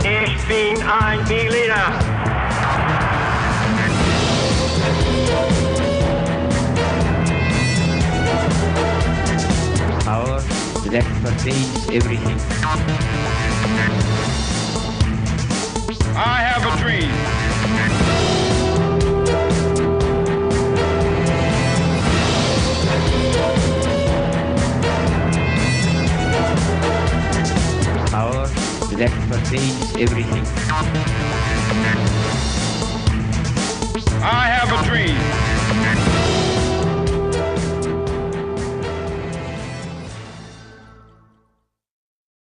Ich bin ein Berliner. that pervades everything. I have a dream. Power that pervades everything. I have a dream.